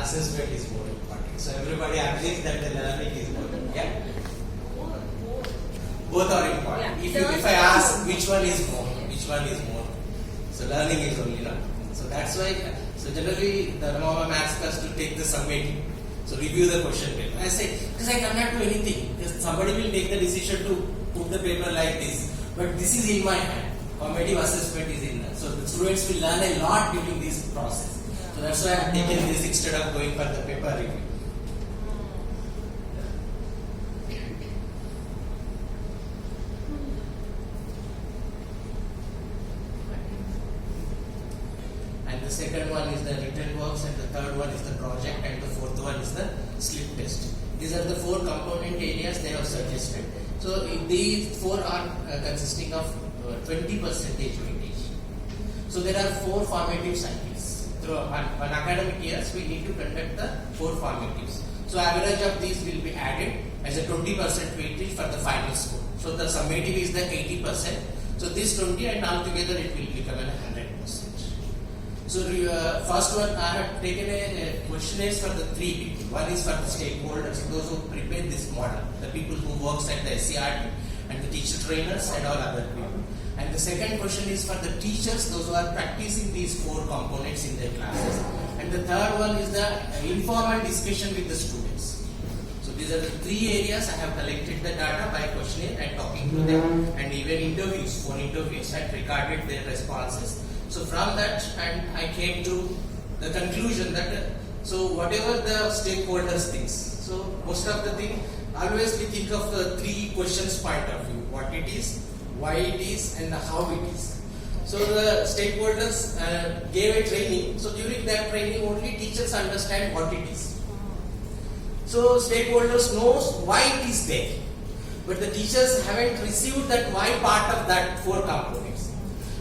assessment is more important. So everybody agrees that the learning is more important. Yeah? Both are important. Yeah. If I ask which one is more, so learning is only not. So that's why, so generally the mom asks us to take the summative. So review the question paper. I say, because I cannot do anything. Because somebody will take the decision to put the paper like this. But this is in my hand. Formative assessment is in that. So the students will learn a lot during this process. So that's why I have taken this instead of going for the paper review. And the second one is the written works, and the third one is the project, and the fourth one is the slip test. These are the four component areas they have suggested. So these four are consisting of 20% weightage. So there are four formative cycles. Through one academic years, we need to conduct the four formatives. So average of these will be added as a 20% weightage for the final score. So the summative is the 80%. So this 20 and altogether it will become a 100%. So first one, I have taken a questionnaires for the three people. One is for the stakeholders, those who prepare this model, the people who works at the SCRT and the teacher trainers and all other people. And the second question is for the teachers, those who are practicing these four components in their classes. And the third one is the informal discussion with the students. So these are the three areas I have collected the data by questionnaire and talking to them, and even interviews, phone interviews, and recorded their responses. So from that, and I came to the conclusion that so whatever the stakeholders thinks. So most of the thing, always we think of the three questions point of view: what it is, why it is, and how it is. So the stakeholders gave a training. So during that training, only teachers understand what it is. So stakeholders knows why it is there, but the teachers haven't received that why part of that four components.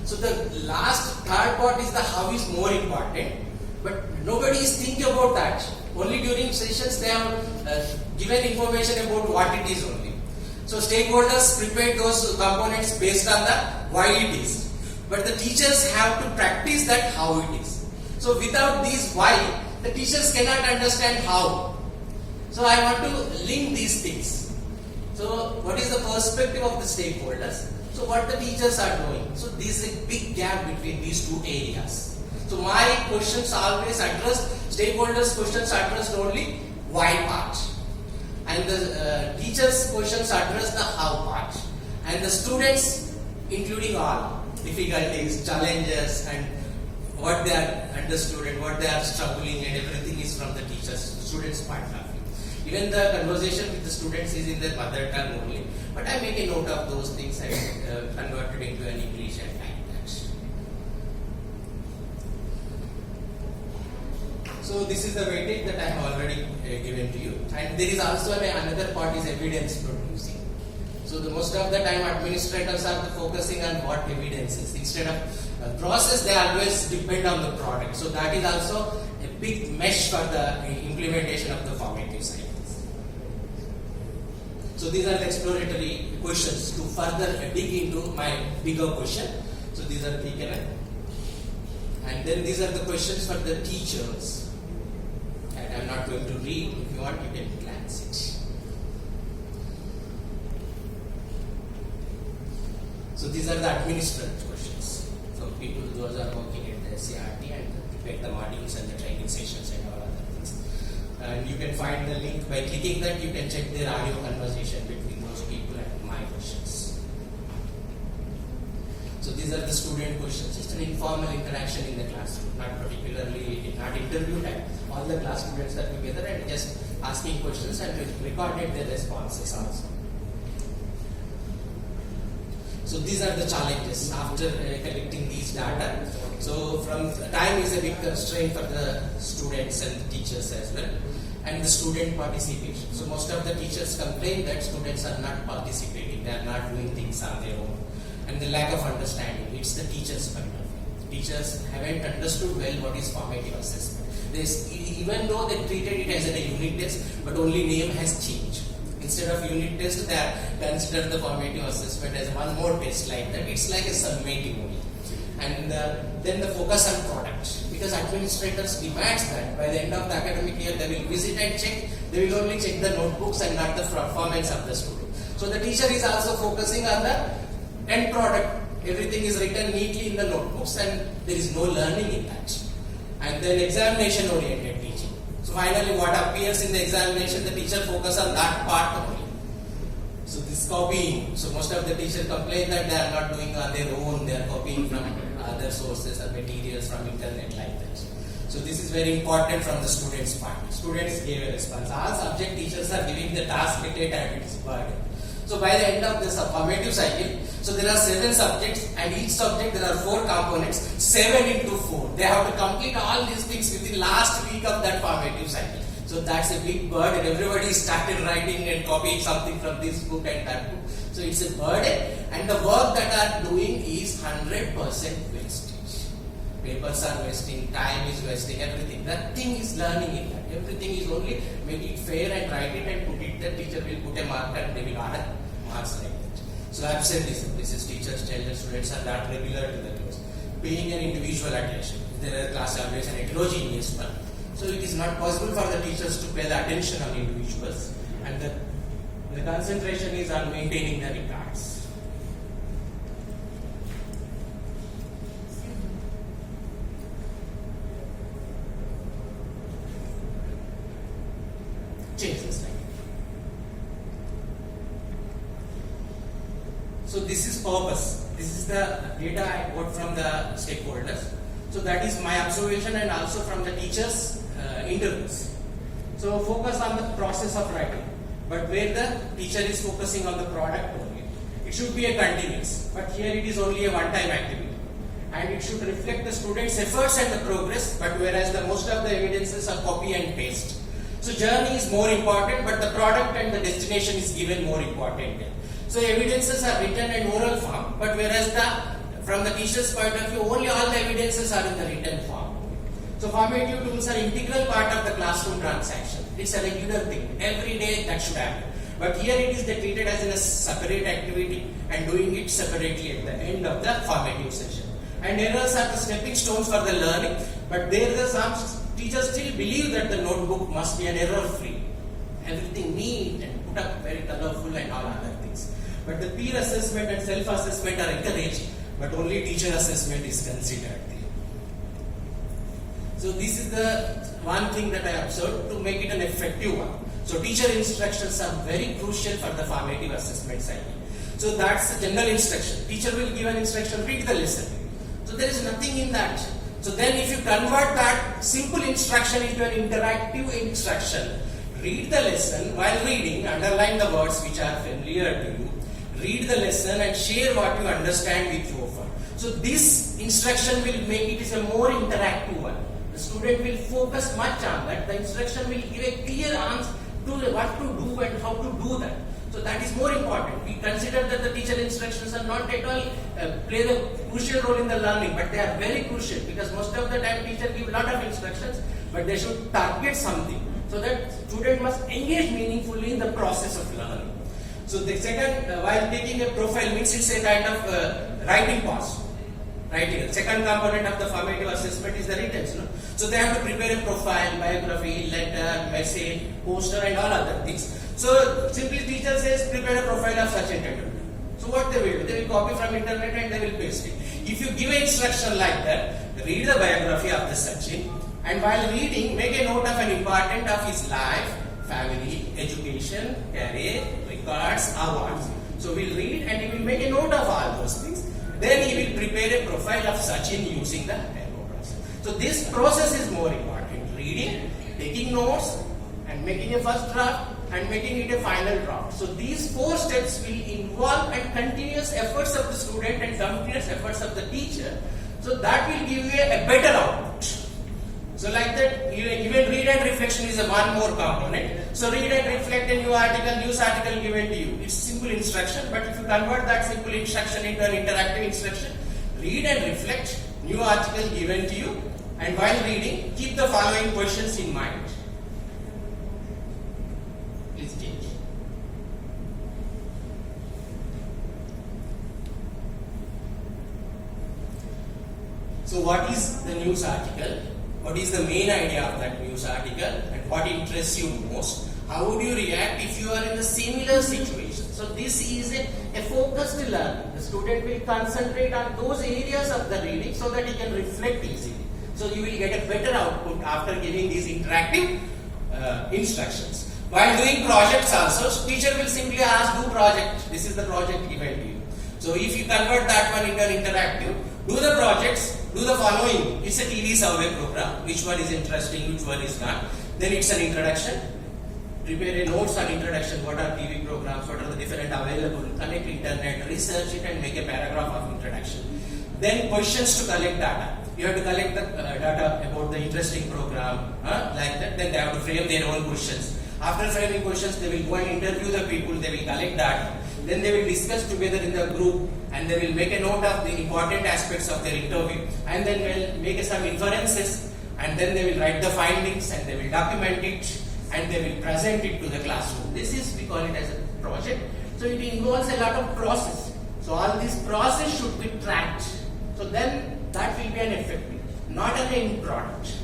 So the last third part is the how is more important, but nobody is thinking about that. Only during sessions they have given information about what it is only. So stakeholders prepared those components based on the why it is, but the teachers have to practice that how it is. So without these why, the teachers cannot understand how. So I want to link these things. So what is the perspective of the stakeholders? So what the teachers are doing. So there is a big gap between these two areas. So my questions always address, stakeholders questions addressed only why part. And the teachers questions address the how part. And the students, including all difficulties, challenges, and what they are understood and what they are struggling, and everything is from the teachers, students' point of view. Even the conversation with the students is in their mother tongue only. But I make a note of those things and convert it into an English and like that. So this is the weightage that I have already given to you. And there is also another part is evidence producing. So the most of the time administrators are focusing on what evidence is. Instead of process, they always depend on the product. So that is also a big mesh for the implementation of the formative cycles. So these are the exploratory questions to further dig into my bigger question. So these are taken. And then these are the questions for the teachers. And I'm not going to read. If you want, you can glance it. So these are the administrative questions from people who are working at the SCRT and prepare the modules and the training sessions and all other things. And you can find the link by clicking that. You can check their audio conversation between those people and my questions. So these are the student questions. It's an informal interaction in the classroom, not particularly, not interview type. All the class students are together and just asking questions and recorded their responses also. So these are the challenges after collecting these data. So from time is a big constraint for the students and the teachers as well. And the student participation. So most of the teachers complain that students are not participating, they are not doing things on their own. And the lack of understanding, it's the teachers' point of view. Teachers haven't understood well what is formative assessment. Even though they treated it as a unit test, but only name has changed. Instead of unit test, they are considered the formative assessment as one more test like that. It's like a summative only. And then the focus on product. because administrators demands that by the end of the academic year they will visit and check. They will only check the notebooks and not the performance of the student. So the teacher is also focusing on the end product. Everything is written neatly in the notebooks and there is no learning in that. And then examination oriented teaching. So finally what appears in the examination, the teacher focus on that part only. So this copying, so most of the teachers complain that they are not doing on their own, they are copying from other sources or materials from internet like that. So this is very important from the students' part. Students gave a response. All subject teachers are giving the task related activities burden. So by the end of this formative cycle, so there are 7 subjects and each subject there are 4 components, 7 into 4. They have to complete all these things within last week of that formative cycle. So that's a big burden. Everybody started writing and copying something from this book and that book. So it's a burden and the work that are doing is 100% wastage. Papers are wasting, time is wasting, everything. Nothing is learning in that. Everything is only make it fair and write it and put it. The teacher will put a mark and they will add marks like that. So absenteeism. This is teachers tell the students are not regular to the class. Paying an individual attention. There are class always an heterogeneous one. So it is not possible for the teachers to pay the attention on individuals and the concentration is on maintaining the records. Change the slide. So this is purpose. This is the data I got from the stakeholders. So that is my observation and also from the teachers' interviews. So focus on the process of writing, but where the teacher is focusing on the product only. It should be a continuous, but here it is only a one-time activity. And it should reflect the students' efforts and the progress, but whereas the most of the evidences are copy and paste. So journey is more important, but the product and the destination is given more important. So evidences are written in oral form, but whereas from the teacher's point of view, only all the evidences are in the written form. So formative tools are integral part of the classroom transaction. It's a regular thing. Every day that should happen. But here it is treated as a separate activity and doing it separately at the end of the formative session. And errors are the stepping stones for the learning, but there are some teachers still believe that the notebook must be an error-free. Everything neat and put up very colorful and all other things. But the peer assessment and self-assessment are encouraged, but only teacher assessment is considered. So this is the one thing that I observed to make it an effective one. So teacher instructions are very crucial for the formative assessment cycle. So that's the general instruction. Teacher will give an instruction, read the lesson. So there is nothing in that. So then if you convert that simple instruction into an interactive instruction, read the lesson while reading, underline the words which are familiar to you, read the lesson and share what you understand with your friend. So this instruction will make it a more interactive one. The student will focus much on that. The instruction will give a clear answer to what to do and how to do that. So that is more important. We consider that the teacher instructions are not at all play the crucial role in the learning, but they are very crucial because most of the time teacher give a lot of instructions, but they should target something so that student must engage meaningfully in the process of learning. So the second, while taking a profile means it's a kind of writing pause. Writing. The second component of the formative assessment is the written. So they have to prepare a profile, biography, letter, message, poster and all other things. So simply teacher says prepare a profile of Sachin Tendulkar. So what they will do? They will copy from internet and they will paste it. If you give an instruction like that, read the biography of the Sachin and while reading make a note of an important of his life, family, education, career, records, awards. So we'll read and he will make a note of all those things. Then he will prepare a profile of Sachin using the memo process. So this process is more important. Reading, taking notes and making a first draft and making it a final draft. So these 4 steps will involve and continuous efforts of the student and continuous efforts of the teacher. So that will give you a better output. So like that, even read and reflection is a one more component. So read and reflect a news article given to you. It's simple instruction, but if you convert that simple instruction into an interactive instruction, read and reflect new article given to you, and while reading, keep the following questions in mind. Please change. So what is the news article? what is the main idea of that news article and what interests you most. How would you react if you are in a similar situation? So this is a focused learning. The student will concentrate on those areas of the reading so that he can reflect easily. So you will get a better output after giving these interactive instructions. While doing projects also, teacher will simply ask, do project. This is the project given to you. So if you convert that one into an interactive, do the projects, do the following. It's a TV survey program. Which one is interesting, which one is not. Then it's an introduction. Prepare a notes on introduction. What are TV programs? What are the different available? Connect internet, research it and make a paragraph of introduction. Then questions to collect data. You have to collect the data about the interesting program, like that. Then they have to frame their own questions. After framing questions, they will go and interview the people. They will collect data. Then they will discuss together in the group and they will make a note of the important aspects of their interview and then will make some inferences and then they will write the findings and they will document it and they will present it to the classroom. This is, we call it as a project. So it involves a lot of process. So all this process should be tracked. So then that will be an effective, not an end product.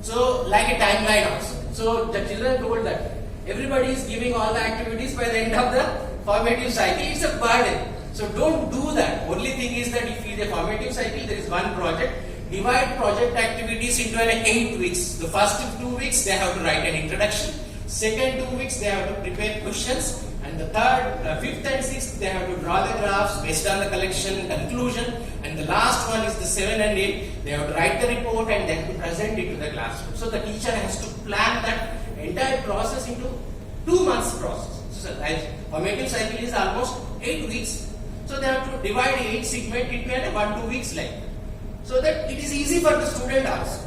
So like a timeline also. So the children told that everybody is giving all the activities by the end of the formative cycle. It's a burden. So don't do that. Only thing is that if it is a formative cycle, there is one project. Divide project activities into an 8 weeks. The first 2 weeks they have to write an introduction. Second 2 weeks they have to prepare questions. And the third, fifth and sixth they have to draw the graphs based on the collection, conclusion. And the last one is the 7 and 8. They have to write the report and they have to present it to the classroom. So the teacher has to plan that entire process into 2 months process. So formative cycle is almost 8 weeks. So they have to divide 8 segment into 1-2 weeks like that. So that it is easy for the student also.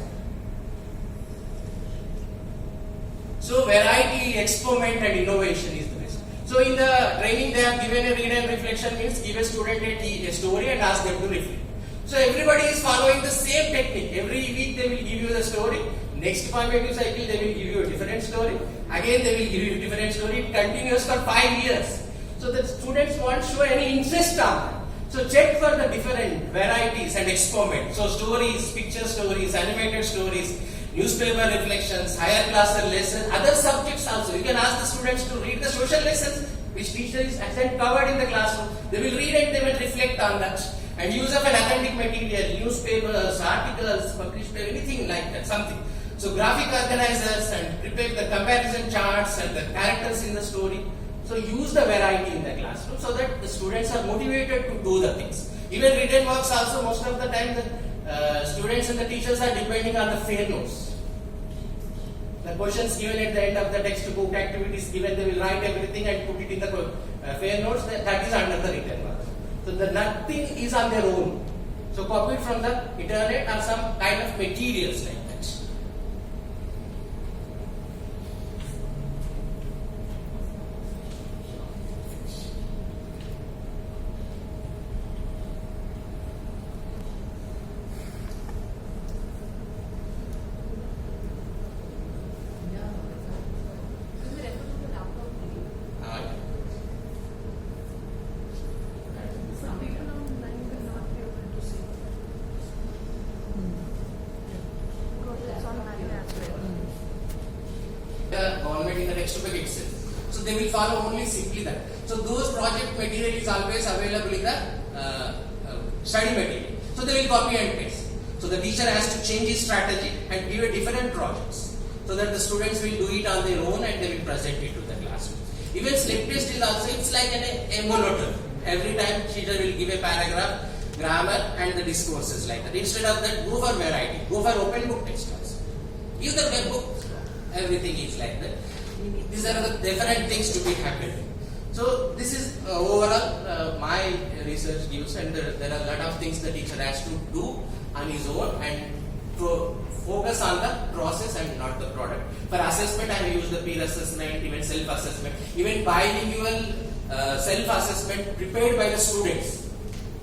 So variety, experiment and innovation is the best. So in the training they have given a read and reflection means give a student a story and ask them to reflect. So everybody is following the same technique. Every week they will give you the story. Next formative cycle they will give you a different story. Again they will give you a different story. It continues for 5 years. So the students won't show any interest on that. So check for the different varieties and experiment. So stories, picture stories, animated stories, newspaper reflections, higher class lessons, other subjects also. You can ask the students to read the social lessons which teacher is covered in the classroom. They will read it, they will reflect on that. And use of an authentic material, newspapers, articles, published, anything like that, something. So graphic organizers and prepare the comparison charts and the characters in the story. So use the variety in the classroom so that the students are motivated to do the things. Even written works also, most of the time the students and the teachers are depending on the fair notes. The questions given at the end of the textbook, activities given, they will write everything and put it in the fair notes. That is under the written work. So the nothing is on their own. So copied from the internet or some kind of materials like that. Government in the textbook itself. So they will follow only simply that. So those project material is always available in the study material. So they will copy and paste. So the teacher has to change his strategy and give a different projects so that the students will do it on their own and they will present it to the classroom. Even slip test is also, it's like a monoton. Every time teacher will give a paragraph, grammar and the discourses like that. Instead of that, go for variety, go for open book test also. Give the web book. Everything is like that. These are the different things to be happening. So this is overall my research gives, and there are a lot of things the teacher has to do on his own and to focus on the process and not the product. For assessment, I have used the peer assessment, even self-assessment, even bilingual self-assessment prepared by the students.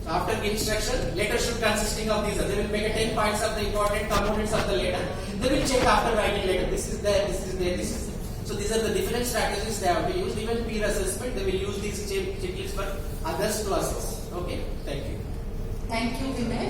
So after instruction, letter should consisting of these. They will make 10 points of the important components of the letter. They will check after writing letter. This is there, this is there, this is there. So these are the different strategies they have to use. Even peer assessment, they will use these checklists for others to assess. Okay, thank you. Thank you, Vinay.